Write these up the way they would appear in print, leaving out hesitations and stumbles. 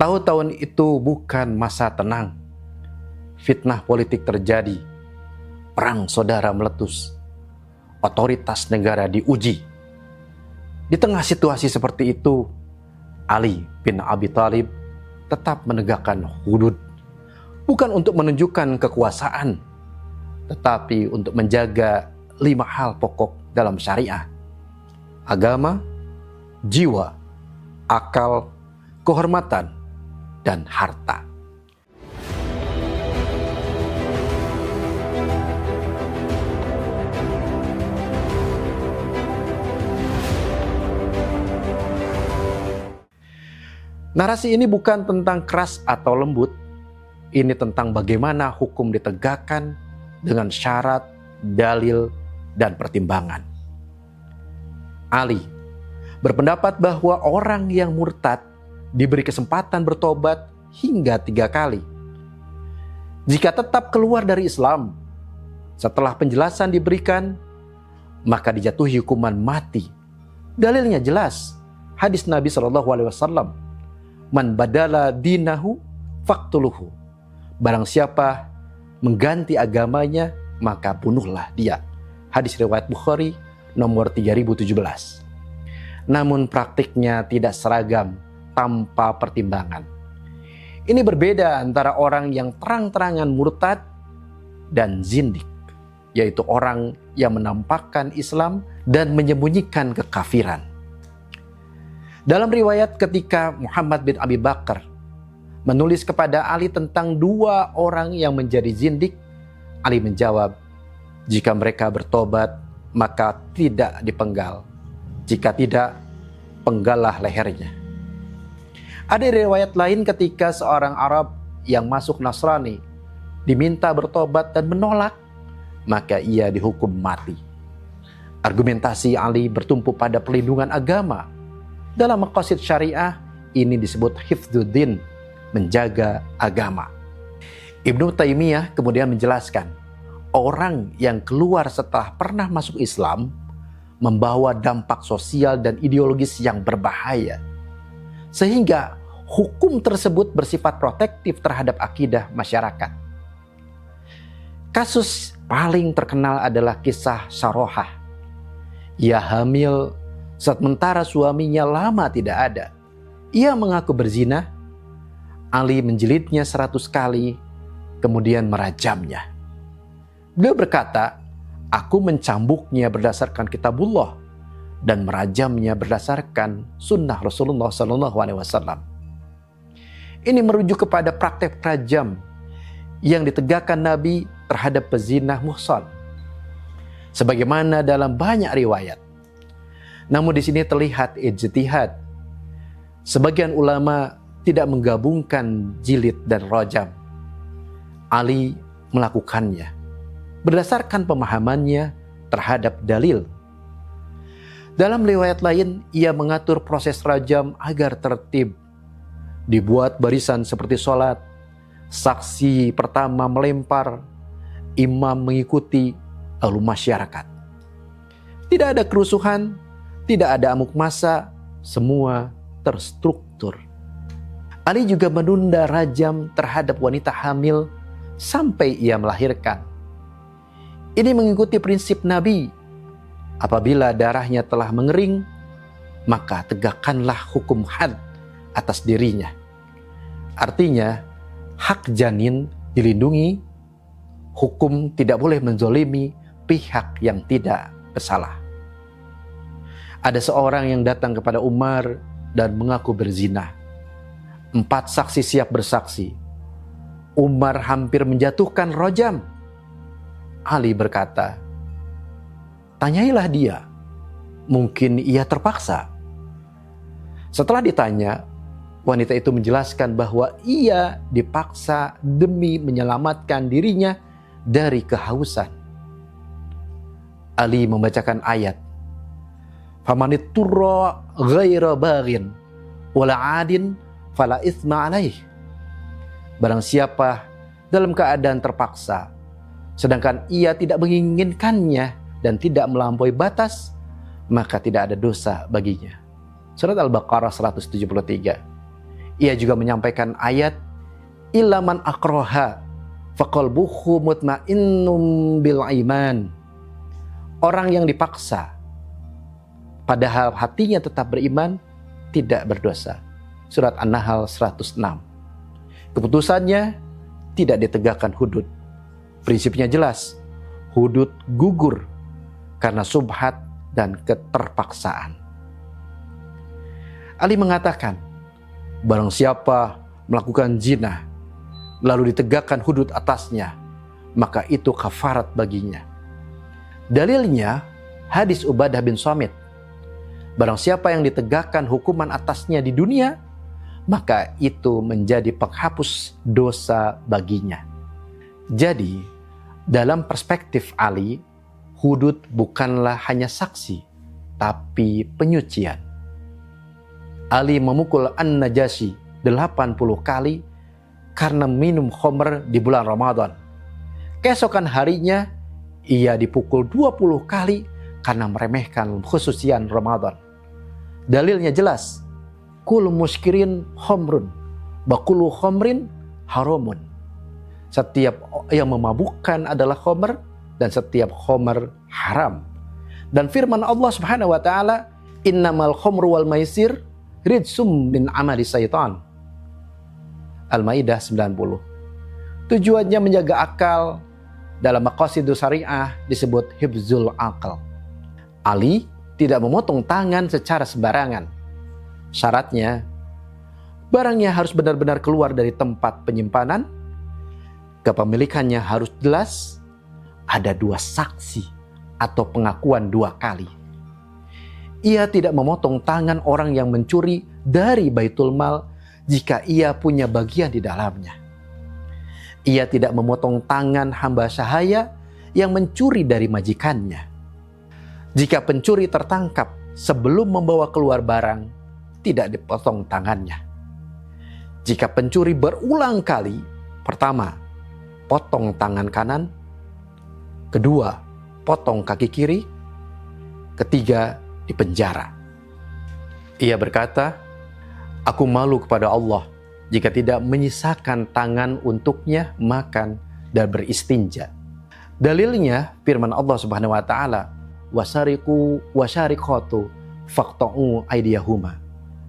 Tahun-tahun itu bukan masa tenang. Fitnah politik terjadi, perang saudara meletus, otoritas negara diuji. Di tengah situasi seperti itu, Ali bin Abi Thalib tetap menegakkan hudud, bukan untuk menunjukkan kekuasaan, tetapi untuk menjaga 5 hal pokok dalam syariah: agama, jiwa, akal, kehormatan, dan harta. Narasi ini bukan tentang keras atau lembut. Ini tentang bagaimana hukum ditegakkan dengan syarat, dalil, dan pertimbangan. Ali berpendapat bahwa orang yang murtad diberi kesempatan bertobat hingga 3 kali. Jika tetap keluar dari Islam setelah penjelasan diberikan, maka dijatuhi hukuman mati. Dalilnya jelas, hadis Nabi SAW, "Man badala dinahu faqtuluhu." Barang siapa mengganti agamanya, maka bunuhlah dia. Hadis riwayat Bukhari nomor 3017. Namun praktiknya tidak seragam, tanpa pertimbangan. Ini berbeda antara orang yang terang-terangan murtad dan zindik, yaitu orang yang menampakkan Islam dan menyembunyikan kekafiran. Dalam riwayat ketika Muhammad bin Abi Bakar menulis kepada Ali tentang 2 orang yang menjadi zindik, Ali menjawab, "Jika mereka bertobat, maka tidak dipenggal. Jika tidak, penggallah lehernya." Ada riwayat lain ketika seorang Arab yang masuk Nasrani diminta bertobat dan menolak, maka ia dihukum mati. Argumentasi Ali bertumpu pada perlindungan agama. Dalam maqasid syariah, ini disebut hifdzuddin, menjaga agama. Ibnu Taimiyah kemudian menjelaskan, orang yang keluar setelah pernah masuk Islam membawa dampak sosial dan ideologis yang berbahaya, sehingga hukum tersebut bersifat protektif terhadap akidah masyarakat. Kasus paling terkenal adalah kisah Sarohah. Ia hamil sementara suaminya lama tidak ada. Ia mengaku berzina. Ali menjilidnya 100 kali, kemudian merajamnya. Beliau berkata, "Aku mencambuknya berdasarkan kitabullah dan merajamnya berdasarkan sunnah Rasulullah SAW." Ini merujuk kepada praktek rajam yang ditegakkan Nabi terhadap pezina muhsan, sebagaimana dalam banyak riwayat. Namun di sini terlihat ijtihad. Sebagian ulama tidak menggabungkan jilid dan rajam. Ali melakukannya berdasarkan pemahamannya terhadap dalil. Dalam riwayat lain, ia mengatur proses rajam agar tertib. Dibuat barisan seperti sholat, saksi pertama melempar, imam mengikuti, lalu masyarakat. Tidak ada kerusuhan, tidak ada amuk massa, semua terstruktur. Ali juga menunda rajam terhadap wanita hamil sampai ia melahirkan. Ini mengikuti prinsip Nabi. Apabila darahnya telah mengering, maka tegakkanlah hukum had atas dirinya. Artinya, hak janin dilindungi, hukum tidak boleh menzolimi pihak yang tidak bersalah. Ada seorang yang datang kepada Umar dan mengaku berzina. 4 saksi siap bersaksi. Umar hampir menjatuhkan rajam. Ali berkata, "Tanyailah dia, mungkin ia terpaksa." Setelah ditanya, wanita itu menjelaskan bahwa ia dipaksa demi menyelamatkan dirinya dari kehausan. Ali membacakan ayat, "Famanitturra ghaira baghin wala 'adin fala itsma 'alaih." Barang siapa dalam keadaan terpaksa, sedangkan ia tidak menginginkannya dan tidak melampaui batas, maka tidak ada dosa baginya. Surat Al-Baqarah 173. Ia juga menyampaikan ayat illa man akroha faqalbuhu mutmainnum bil iman. Orang yang dipaksa padahal hatinya tetap beriman tidak berdosa. Surat An-Nahl 106. Keputusannya tidak ditegakkan hudud. Prinsipnya jelas, hudud gugur karena subhat dan keterpaksaan. Ali mengatakan, barang siapa melakukan zina lalu ditegakkan hudud atasnya, maka itu kafarat baginya. Dalilnya hadis Ubadah bin Samit. Barang siapa yang ditegakkan hukuman atasnya di dunia, maka itu menjadi penghapus dosa baginya. Jadi, dalam perspektif Ali, hudud bukanlah hanya saksi, tapi penyucian. Ali memukul An-Najasyi 80 kali karena minum khamr di bulan Ramadan. Keesokan harinya, ia dipukul 20 kali karena meremehkan khususian Ramadan. Dalilnya jelas, kul muskirin khamrun, bakulu khamrin haramun. Setiap yang memabukkan adalah khamr dan setiap khamr haram. Dan firman Allah Subhanahu wa taala, innamal khamru wal maisir rijsum min amali syaitan. Al-Maidah 90. Tujuannya menjaga akal. Dalam maqasidus syariah disebut hifzul aql. Ali tidak memotong tangan secara sembarangan. Syaratnya, barangnya harus benar-benar keluar dari tempat penyimpanan, kepemilikannya harus jelas, ada 2 saksi atau pengakuan 2 kali. Ia tidak memotong tangan orang yang mencuri dari Baitul Mal jika ia punya bagian di dalamnya. Ia tidak memotong tangan hamba sahaya yang mencuri dari majikannya. Jika pencuri tertangkap sebelum membawa keluar barang, tidak dipotong tangannya. Jika pencuri berulang kali, pertama, potong tangan kanan, kedua, potong kaki kiri, ketiga, dipenjara. Ia berkata, aku malu kepada Allah jika tidak menyisakan tangan untuknya makan dan beristinja. Dalilnya firman Allah Subhanahu wa taala, wasariqu wasyariqatu faqta'u aydiyahuma.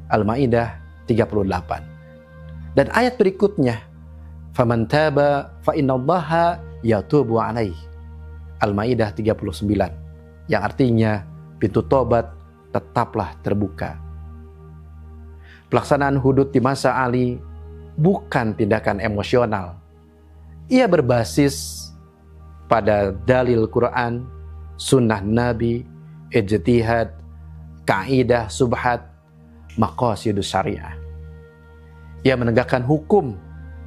Al-Maidah 38. Dan ayat berikutnya, faman taba fa innallaha yatubu alaihi. Al-Maidah 39. Yang artinya pintu tobat tetaplah terbuka. Pelaksanaan hudud di masa Ali bukan tindakan emosional. Ia berbasis pada dalil Quran, sunnah Nabi, ijtihad, kaidah subhat, maqasidus syariah. Ia menegakkan hukum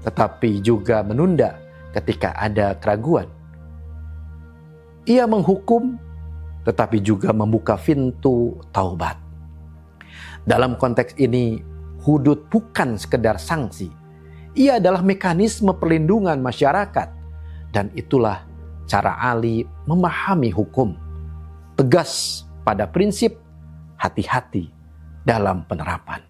tetapi juga menunda ketika ada keraguan. Ia menghukum tetapi juga membuka pintu taubat. Dalam konteks ini, hudud bukan sekedar sanksi. Ia adalah mekanisme perlindungan masyarakat. Dan itulah cara Ali memahami hukum. Tegas pada prinsip, hati-hati dalam penerapan.